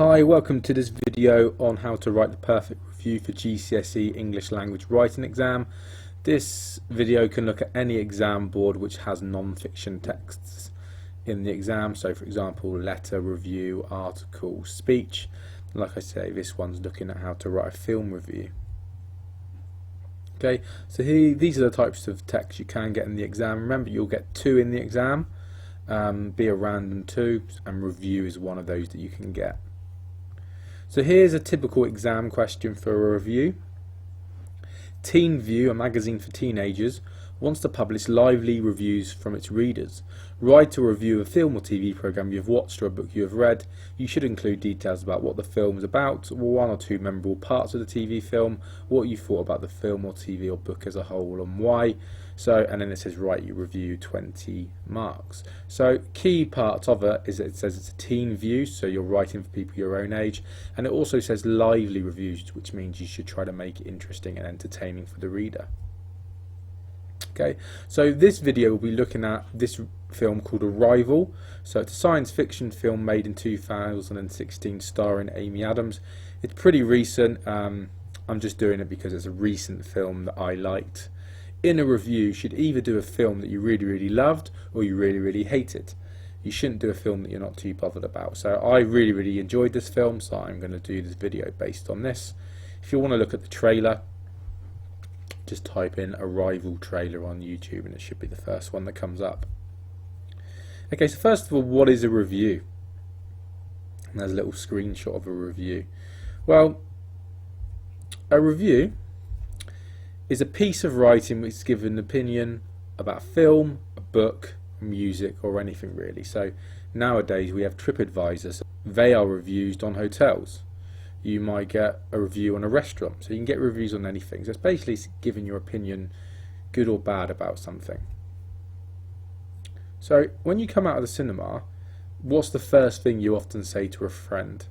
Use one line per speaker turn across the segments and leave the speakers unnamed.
Hi, welcome to this video on how to write the perfect review for GCSE English Language Writing exam. This video can look at any exam board which has non-fiction texts in the exam. So for example, letter, review, article, speech. Like I say, this one's looking at how to write a film review. Okay, so these are the types of text you can get in the exam. Remember, you'll get 2 in the exam, be a random 2, and review is one of those that you can get. So here's a typical exam question for a review. Teen View, a magazine for teenagers, wants to publish lively reviews from its readers. Write a review of a film or TV programme you have watched or a book you have read. You should include details about what the film is about, 1 or 2 memorable parts of the TV film, what you thought about the film or TV or book as a whole and why. So, and then it says write your review, 20 marks. So key parts of it is that it says it's a teen view, so you're writing for people your own age, and it also says lively reviews, which means you should try to make it interesting and entertaining for the reader. Okay, so this video will be looking at this film called Arrival. So it's a science fiction film made in 2016 starring Amy Adams. It's pretty recent. I'm just doing it because it's a recent film that I liked. In a review, you should either do a film that you really loved or you really hated. You shouldn't do a film that you're not too bothered about. So I really enjoyed this film, so I'm going to do this video based on this. If you want to look at the trailer, just type in Arrival trailer on YouTube and it should be the first one that comes up. Okay, so first of all, what is a review? And there's a little screenshot of a review. Well, a review is a piece of writing which gives an opinion about a film, a book, music, or anything really. So nowadays we have TripAdvisor, so they are reviews on hotels. You might get a review on a restaurant, so you can get reviews on anything. So it's basically giving your opinion, good or bad, about something. So when you come out of the cinema, what's the first thing you often say to a friend?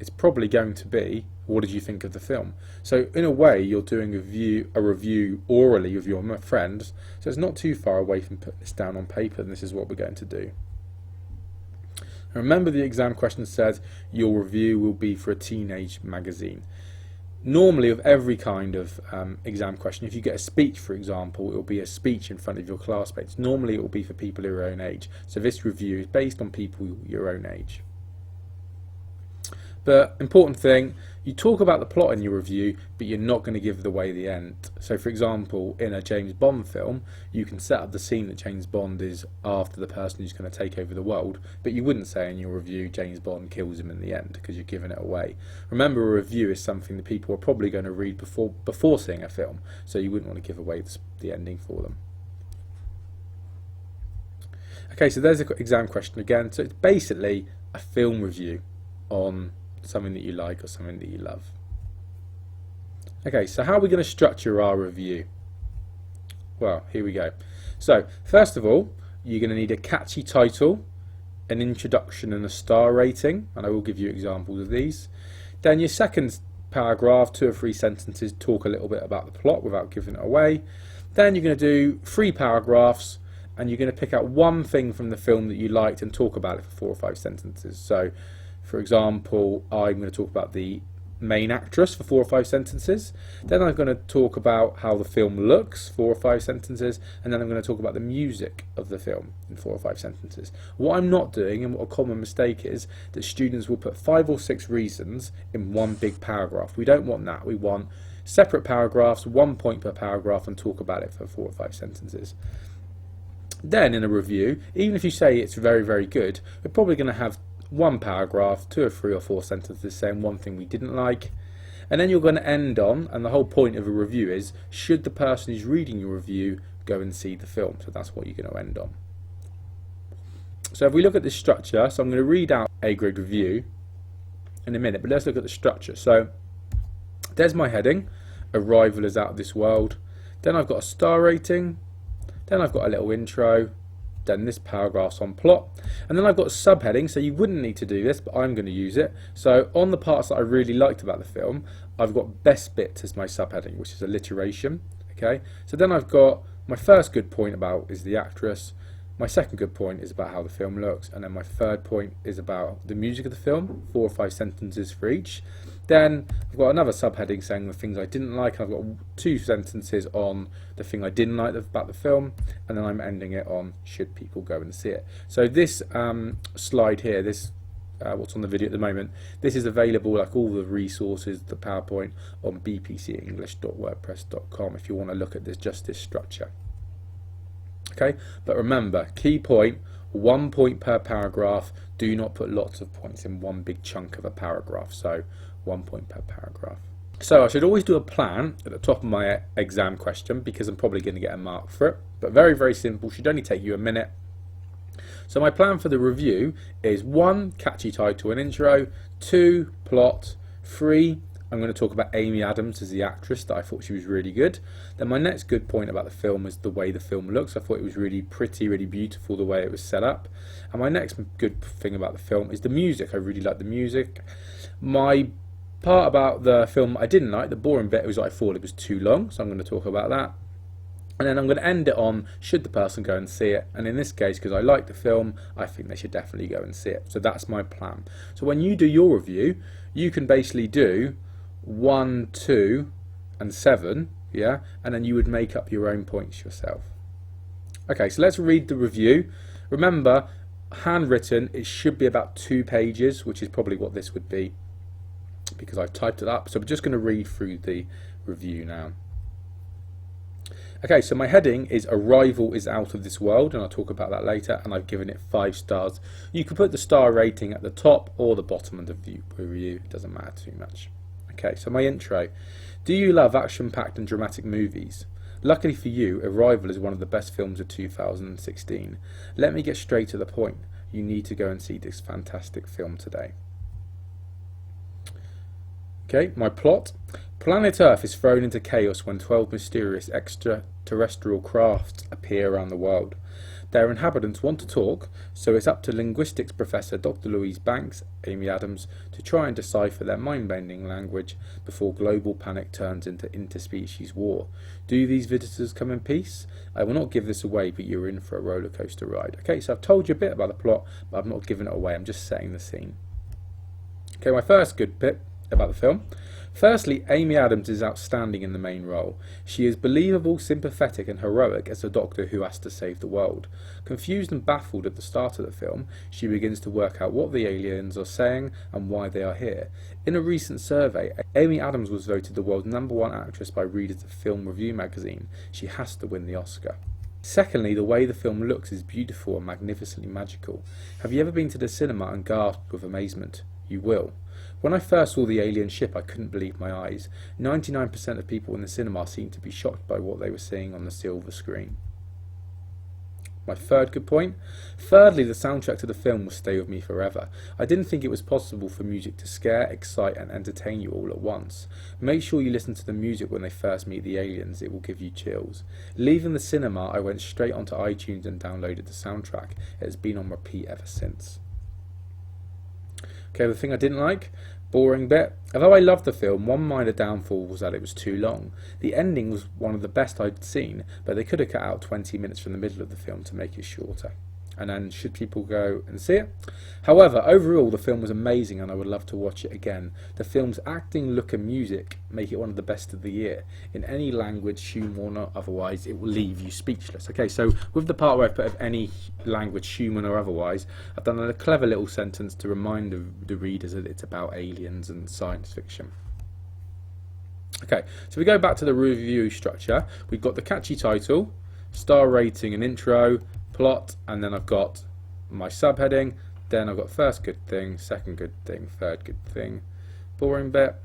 It's probably going to be, what did you think of the film? So in a way, you're doing a review orally with your friends, so it's not too far away from putting this down on paper, and this is what we're going to do. Remember, the exam question said your review will be for a teenage magazine. Normally, of every kind of exam question, if you get a speech, for example, it will be a speech in front of your classmates. Normally, it will be for people your own age. So this review is based on people your own age. But important thing, you talk about the plot in your review, but you're not going to give away the end. So for example, in a James Bond film, you can set up the scene that James Bond is after the person who's going to take over the world, but you wouldn't say in your review James Bond kills him in the end, because you're giving it away. Remember, a review is something that people are probably going to read before seeing a film, so you wouldn't want to give away the ending for them. Okay, so there's an exam question again. So it's basically a film review on something that you like or something that you love. Okay, so how are we going to structure our review? Well, here we go. So first of all, you're going to need a catchy title, an introduction and a star rating, and I will give you examples of these. Then your second paragraph, 2 or 3 sentences, talk a little bit about the plot without giving it away. Then you're going to do 3 paragraphs, and you're going to pick out one thing from the film that you liked and talk about it for 4 or 5 sentences. So for example, I'm going to talk about the main actress for 4 or 5 sentences. Then I'm going to talk about how the film looks, 4 or 5 sentences. And then I'm going to talk about the music of the film in 4 or 5 sentences. What I'm not doing, and what a common mistake is, that students will put 5 or 6 reasons in one big paragraph. We don't want that. We want separate paragraphs, 1 point per paragraph, and talk about it for 4 or 5 sentences. Then in a review, even if you say it's very good, we're probably going to have 1 paragraph, 2 or 3 or 4 sentences saying one thing we didn't like, and then you're going to end on, and the whole point of a review is, should the person who's reading your review go and see the film? So that's what you're going to end on. So if we look at this structure, so I'm going to read out A grade review in a minute, but let's look at the structure. So there's my heading, Arrival is out of this world. Then I've got a star rating, then I've got a little intro, then this paragraph's on plot, and then I've got a subheading. So you wouldn't need to do this, but I'm going to use it. So on the parts that I really liked about the film, I've got best bits as my subheading, which is alliteration. Okay, so then I've got my first good point about is the actress, My second good point is about how the film looks, and then my third point is about the music of the film, 4 or 5 sentences for each. Then I've got another subheading saying the things I didn't like, and I've got 2 sentences on the thing I didn't like about the film, and then I'm ending it on should people go and see it. So this slide here, this what's on the video at the moment, this is available, like all the resources, the PowerPoint, on bpcenglish.wordpress.com if you want to look at this structure. Okay, but remember, key point, 1 point per paragraph. Do not put lots of points in one big chunk of a paragraph, so 1 point per paragraph. So I should always do a plan at the top of my exam question, because I'm probably going to get a mark for it, but very, very simple, should only take you a minute. So my plan for the review is 1, catchy title and intro, 2, plot, 3, I'm going to talk about Amy Adams as the actress, that I thought she was really good. Then my next good point about the film is the way the film looks. I thought it was really pretty, really beautiful the way it was set up. And my next good thing about the film is the music. I really like the music. My part about the film I didn't like, the boring bit, was I thought it was too long, so I'm going to talk about that. And then I'm going to end it on should the person go and see it, and in this case, because I like the film, I think they should definitely go and see it. So that's my plan. So when you do your review, you can basically do 1, 2 and 7, yeah, and then you would make up your own points yourself. Okay, so let's read the review. Remember, handwritten, it should be about 2 pages, which is probably what this would be because I've typed it up. So we're just going to read through the review now. Okay, so my heading is Arrival is Out of This World, and I'll talk about that later, and I've given it 5 stars. You can put the star rating at the top or the bottom of the review, it doesn't matter too much. Okay, so my intro. Do you love action-packed and dramatic movies? Luckily for you, Arrival is one of the best films of 2016. Let me get straight to the point. You need to go and see this fantastic film today. Okay, my plot. Planet Earth is thrown into chaos when 12 mysterious extraterrestrial crafts appear around the world. Their inhabitants want to talk, so it's up to linguistics professor Dr. Louise Banks, Amy Adams, to try and decipher their mind-bending language before global panic turns into interspecies war. Do these visitors come in peace? I will not give this away, but you're in for a roller coaster ride. Okay, so I've told you a bit about the plot, but I've not given it away. I'm just setting the scene. Okay, my first good bit about the film. Firstly, Amy Adams is outstanding in the main role. She is believable, sympathetic and heroic as a doctor who has to save the world. Confused and baffled at the start of the film, she begins to work out what the aliens are saying and why they are here. In a recent survey, Amy Adams was voted the world's #1 actress by readers of Film Review magazine. She has to win the Oscar. Secondly, the way the film looks is beautiful and magnificently magical. Have you ever been to the cinema and gasped with amazement? You will. When I first saw the alien ship, I couldn't believe my eyes. 99% of people in the cinema seemed to be shocked by what they were seeing on the silver screen. My third good point. Thirdly, the soundtrack to the film will stay with me forever. I didn't think it was possible for music to scare, excite and entertain you all at once. Make sure you listen to the music when they first meet the aliens, it will give you chills. Leaving the cinema, I went straight onto iTunes and downloaded the soundtrack. It has been on repeat ever since. Okay, the thing I didn't like, boring bit. Although I loved the film, one minor downfall was that it was too long. The ending was one of the best I'd seen, but they could have cut out 20 minutes from the middle of the film to make it shorter. And then, should people go and see it? However, overall the film was amazing and I would love to watch it again. The film's acting, look and music make it one of the best of the year. In any language, human or otherwise, it will leave you speechless. Okay, so with the part where I put of any language, human or otherwise, I've done a clever little sentence to remind the readers that it's about aliens and science fiction. Okay, so we go back to the review structure. We've got the catchy title, star rating and intro, plot, and then I've got my subheading, then I've got first good thing, second good thing, third good thing, boring bit,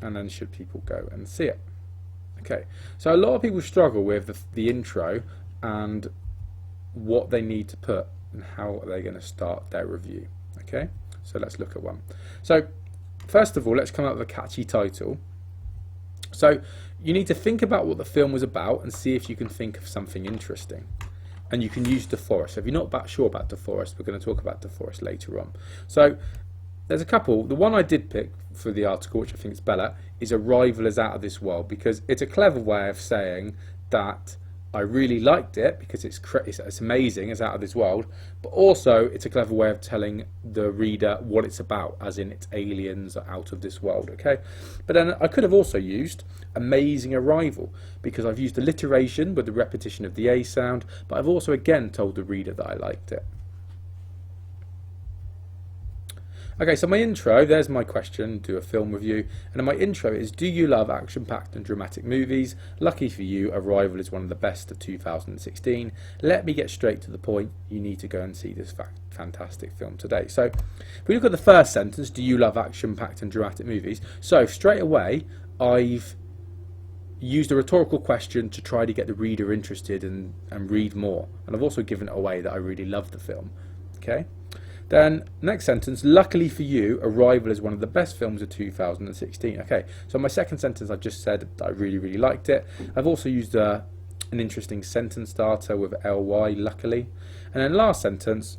and then should people go and see it. Okay, so a lot of people struggle with the intro and what they need to put and how they're going to start their review. Okay, so let's look at one. So first of all, let's come up with a catchy title. So you need to think about what the film was about and see if you can think of something interesting. And you can use DAFOREST. So if you're not sure about DAFOREST, we're going to talk about DAFOREST later on. So there's a couple. The one I did pick for the article, which I think is better, is Arrival is Out of This World, because it's a clever way of saying that I really liked it because it's amazing, it's out of this world, but also it's a clever way of telling the reader what it's about, as in it's aliens are out of this world, okay? But then I could have also used amazing arrival, because I've used alliteration with the repetition of the A sound, but I've also again told the reader that I liked it. Okay, so my intro, there's my question, do a film review, and my intro is, do you love action-packed and dramatic movies? Lucky for you, Arrival is one of the best of 2016. Let me get straight to the point, you need to go and see this fantastic film today. So, if we look at the first sentence, do you love action-packed and dramatic movies? So, straight away, I've used a rhetorical question to try to get the reader interested and read more. And I've also given it away that I really love the film, okay? Then, next sentence, luckily for you, Arrival is one of the best films of 2016. Okay, so my second sentence, I've just said that I really, really liked it. I've also used an interesting sentence starter with ly, luckily. And then last sentence,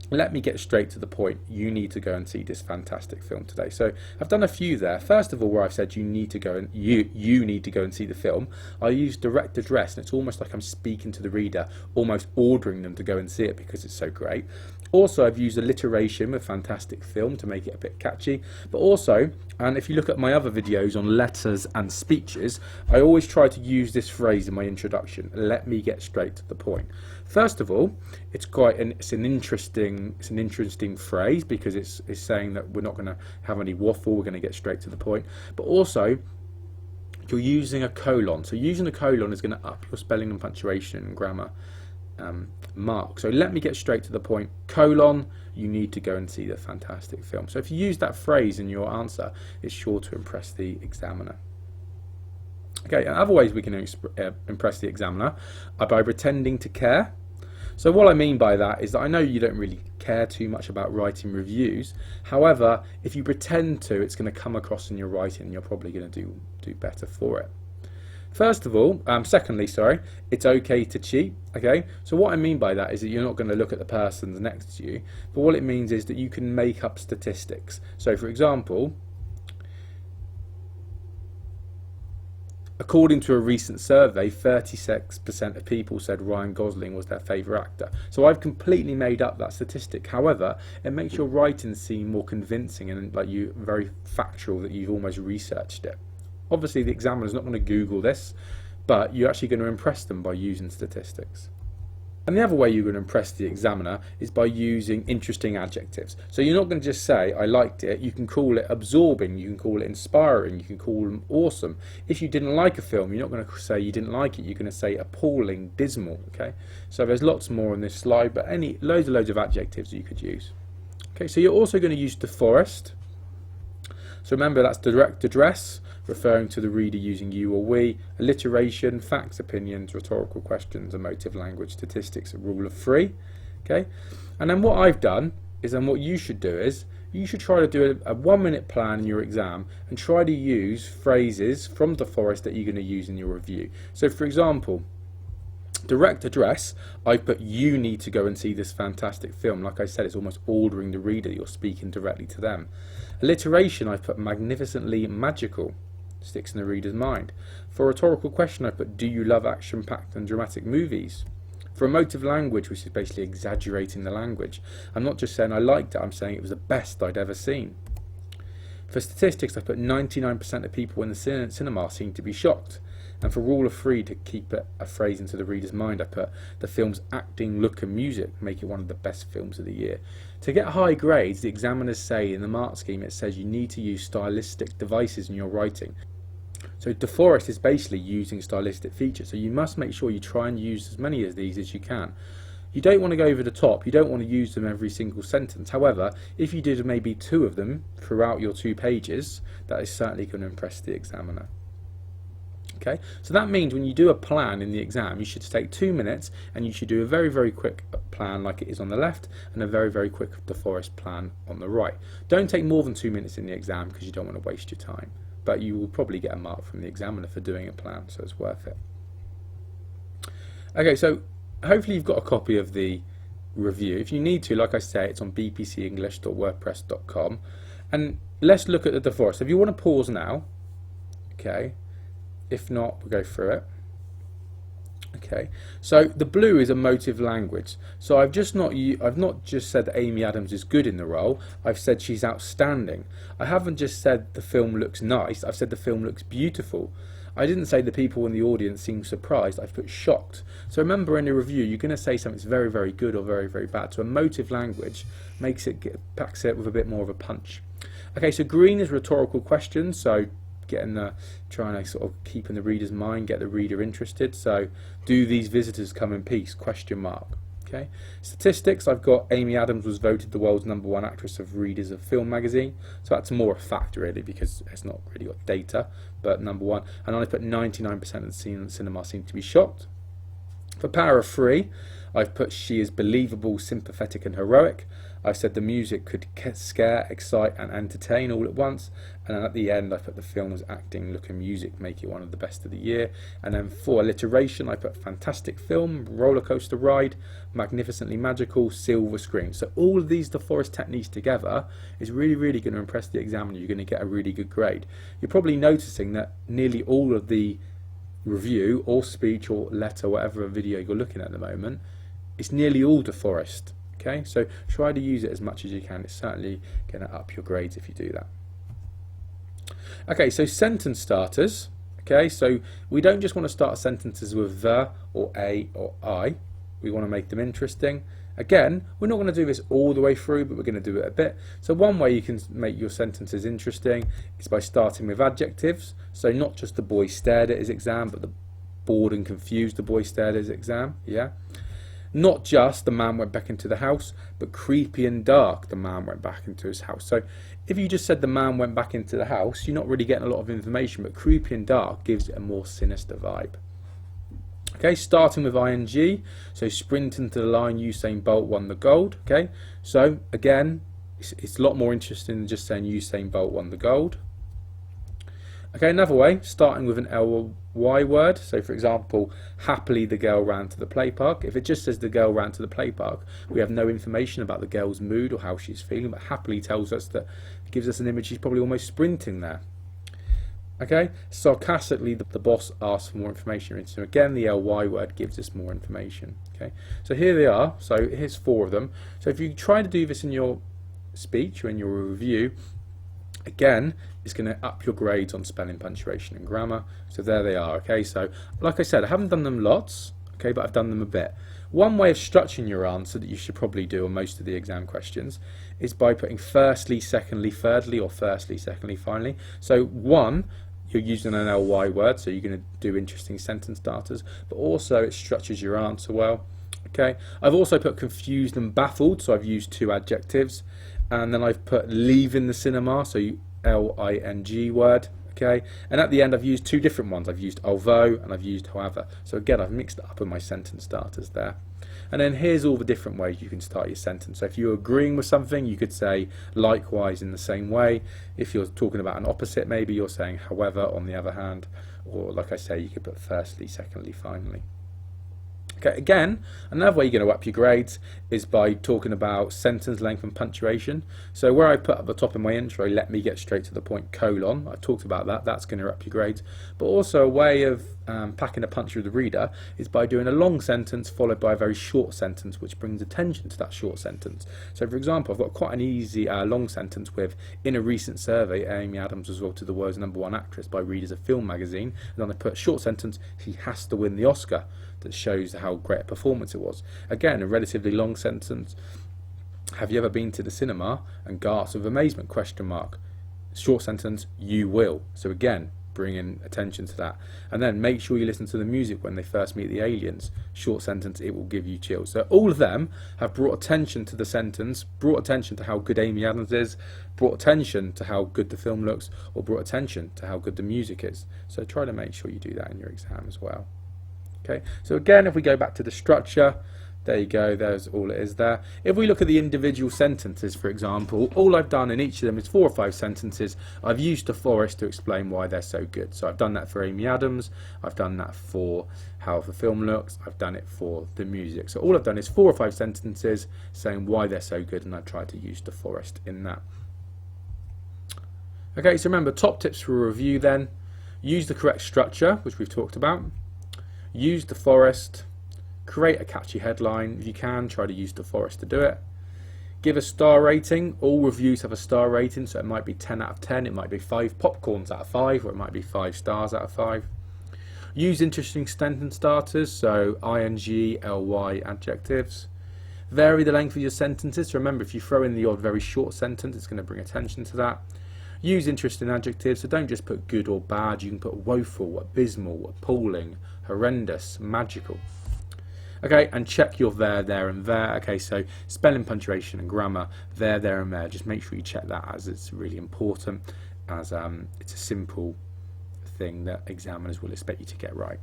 let me get straight to the point. You need to go and see this fantastic film today. So I've done a few there. First of all, where I've said you need to go and you need to go and see the film, I use direct address, and it's almost like I'm speaking to the reader, almost ordering them to go and see it because it's so great. Also, I've used alliteration with fantastic film to make it a bit catchy, but also, and if you look at my other videos on letters and speeches, I always try to use this phrase in my introduction, let me get straight to the point. First of all, it's an interesting phrase, because it's saying that we're not going to have any waffle, we're going to get straight to the point. But also, you're using a colon, so using a colon is going to up your spelling and punctuation and grammar mark. So let me get straight to the point, colon, you need to go and see the fantastic film. So if you use that phrase in your answer, it's sure to impress the examiner. Okay, and other ways we can impress the examiner are by pretending to care. So what I mean by that is that I know you don't really care too much about writing reviews. However, if you pretend to, it's going to come across in your writing, and you're probably going to do better for it. Secondly, it's okay to cheat. Okay, so what I mean by that is that you're not going to look at the person next to you, but what it means is that you can make up statistics. So, for example, according to a recent survey, 36% of people said Ryan Gosling was their favourite actor. So I've completely made up that statistic. However, it makes your writing seem more convincing and like you very factual, that you've almost researched it. Obviously, the examiner's not going to Google this, but you're actually going to impress them by using statistics. And the other way you're going to impress the examiner is by using interesting adjectives. So you're not going to just say, I liked it. You can call it absorbing, you can call it inspiring, you can call them awesome. If you didn't like a film, you're not going to say you didn't like it. You're going to say appalling, dismal, okay? So there's lots more on this slide, but loads of adjectives you could use. Okay, so you're also going to use DAFOREST. So remember, that's direct address, referring to the reader using you or we, alliteration, facts, opinions, rhetorical questions, emotive language, statistics, a rule of three. Okay, and then what I've done is, and what you should do is, you should try to do a 1-minute plan in your exam and try to use phrases from DAFOREST that you're going to use in your review. So for example, direct address, I put you need to go and see this fantastic film. Like I said, it's almost ordering the reader, you're speaking directly to them. Alliteration, I put magnificently magical, sticks in the reader's mind. For a rhetorical question, I put, do you love action-packed and dramatic movies? For emotive language, which is basically exaggerating the language, I'm not just saying I liked it, I'm saying it was the best I'd ever seen. For statistics, I put 99% of people in the cinema seem to be shocked. And for rule of three, to keep a phrase into the reader's mind, I put the film's acting, look and music make it one of the best films of the year. To get high grades, the examiners say in the mark scheme, it says you need to use stylistic devices in your writing. So DAFOREST is basically using stylistic features, so you must make sure you try and use as many of these as you can. You don't want to go over the top, you don't want to use them every single sentence. However, if you did maybe 2 of them throughout your 2 pages, that is certainly going to impress the examiner. Okay, so that means when you do a plan in the exam, you should take 2 minutes and you should do a very, very quick plan like it is on the left and a very, very quick DAFOREST plan on the right. Don't take more than 2 minutes in the exam because you don't want to waste your time. But you will probably get a mark from the examiner for doing a plan, so it's worth it. Okay, so hopefully you've got a copy of the review. If you need to, like I say, it's on bpcenglish.wordpress.com. And let's look at the DAFOREST. If you want to pause now, okay. If not, we'll go through it. Okay, so the blue is emotive language. So I've not just said that Amy Adams is good in the role. I've said she's outstanding. I haven't just said the film looks nice. I've said the film looks beautiful. I didn't say the people in the audience seemed surprised. I've put shocked. So remember, in a review, you're going to say something's very, very good or very, very bad. So emotive language packs it with a bit more of a punch. Okay, so green is rhetorical questions. So trying to sort of keep in the reader's mind, get the reader interested. So, do these visitors come in peace? Question mark. Okay. Statistics, I've got Amy Adams was voted the world's #1 actress of readers of Film magazine. So that's more a fact really, because it's not really got data, but #1. And I put 99% of the cinema seem to be shocked. For power of 3, I've put she is believable, sympathetic and heroic. I've said the music could scare, excite and entertain all at once. And then at the end I put the film's acting, look and music make it one of the best of the year. And then for alliteration I put fantastic film, roller coaster ride, magnificently magical, silver screen. So all of these DAFOREST techniques together is really, really going to impress the examiner. You're going to get a really good grade. You're probably noticing that nearly all of the review or speech or letter, whatever video you're looking at the moment, it's nearly all DAFOREST. Okay, so try to use it as much as you can. It's certainly going to up your grades if you do that. Okay, so sentence starters. Okay, so we don't just want to start sentences with the or a or I. We want to make them interesting. Again, we're not going to do this all the way through, but we're going to do it a bit. So one way you can make your sentences interesting is by starting with adjectives. So not just the boy stared at his exam, but the bored and confused the boy stared at his exam. Yeah. Not just the man went back into the house, but creepy and dark the man went back into his house. So if you just said the man went back into the house, you're not really getting a lot of information, but creepy and dark gives it a more sinister vibe. Okay, starting with ing, so sprint into the line, Usain Bolt won the gold. Okay, so again, it's a lot more interesting than just saying Usain Bolt won the gold. Okay, another way, starting with an ly word. So for example, happily the girl ran to the play park. If it just says the girl ran to the play park, we have no information about the girl's mood or how she's feeling, but happily tells us that, it gives us an image she's probably almost sprinting there. Okay, sarcastically the boss asks for more information. So again, the ly word gives us more information. Okay, so here they are. So here's 4 of them. So if you try to do this in your speech or in your review, again, it's going to up your grades on spelling, punctuation and grammar. So there they are. Okay, so like I said, I haven't done them lots, okay, but I've done them a bit. One way of structuring your answer that you should probably do on most of the exam questions is by putting firstly, secondly, thirdly, or firstly, secondly, finally. So 1, you're using an ly word, so you're going to do interesting sentence starters, but also it structures your answer well. Okay, I've also put confused and baffled, so I've used 2 adjectives, and then I've put leaving the cinema, so ling word. Okay, and at the end I've used 2 different ones. I've used although and I've used however. So again, I've mixed it up in my sentence starters there. And then here's all the different ways you can start your sentence. So if you're agreeing with something, you could say likewise in the same way. If you're talking about an opposite, maybe you're saying however on the other hand, or like I say, you could put firstly, secondly, finally. Okay, again, another way you're going to up your grades is by talking about sentence length and punctuation. So where I put at the top of my intro, let me get straight to the point, colon, I talked about that, that's going to up your grades. But also a way of packing a punch with the reader is by doing a long sentence followed by a very short sentence, which brings attention to that short sentence. So for example, I've got quite an easy long sentence with, in a recent survey, Amy Adams was voted the world's #1 actress by readers of Film magazine. And then I put a short sentence, he has to win the Oscar. That shows how great a performance it was. Again, a relatively long sentence. Have you ever been to the cinema and gasped with amazement? Question mark. Short sentence, you will. So again, bring in attention to that. And then make sure you listen to the music when they first meet the aliens. Short sentence, it will give you chills. So all of them have brought attention to the sentence, brought attention to how good Amy Adams is, brought attention to how good the film looks, or brought attention to how good the music is. So try to make sure you do that in your exam as well. Okay, so again, if we go back to the structure, there you go, there's all it is there. If we look at the individual sentences, for example, all I've done in each of them is 4 or 5 sentences. I've used DAFOREST to explain why they're so good. So I've done that for Amy Adams, I've done that for how the film looks, I've done it for the music. So all I've done is 4 or 5 sentences saying why they're so good, and I've tried to use DAFOREST in that. Okay, so remember, top tips for a review then. Use the correct structure, which we've talked about. use DAFOREST, create a catchy headline. If you can, try to use DAFOREST to do it. Give a star rating. All reviews have a star rating, so it might be 10 out of 10, it might be 5 popcorns out of 5, or it might be 5 stars out of 5. Use interesting sentence starters, so ing, ly, adjectives. Vary the length of your sentences. Remember, if you throw in the odd very short sentence, it's going to bring attention to that. Use interesting adjectives, so don't just put good or bad, you can put woeful, abysmal, appalling, horrendous, magical. Okay, and check your there, and there. Okay, so spelling, punctuation and grammar, there, and there. Just make sure you check that, as it's really important, as it's a simple thing that examiners will expect you to get right.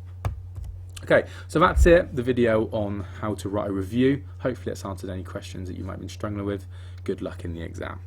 Okay, so that's it, the video on how to write a review. Hopefully that's answered any questions that you might have been struggling with. Good luck in the exam.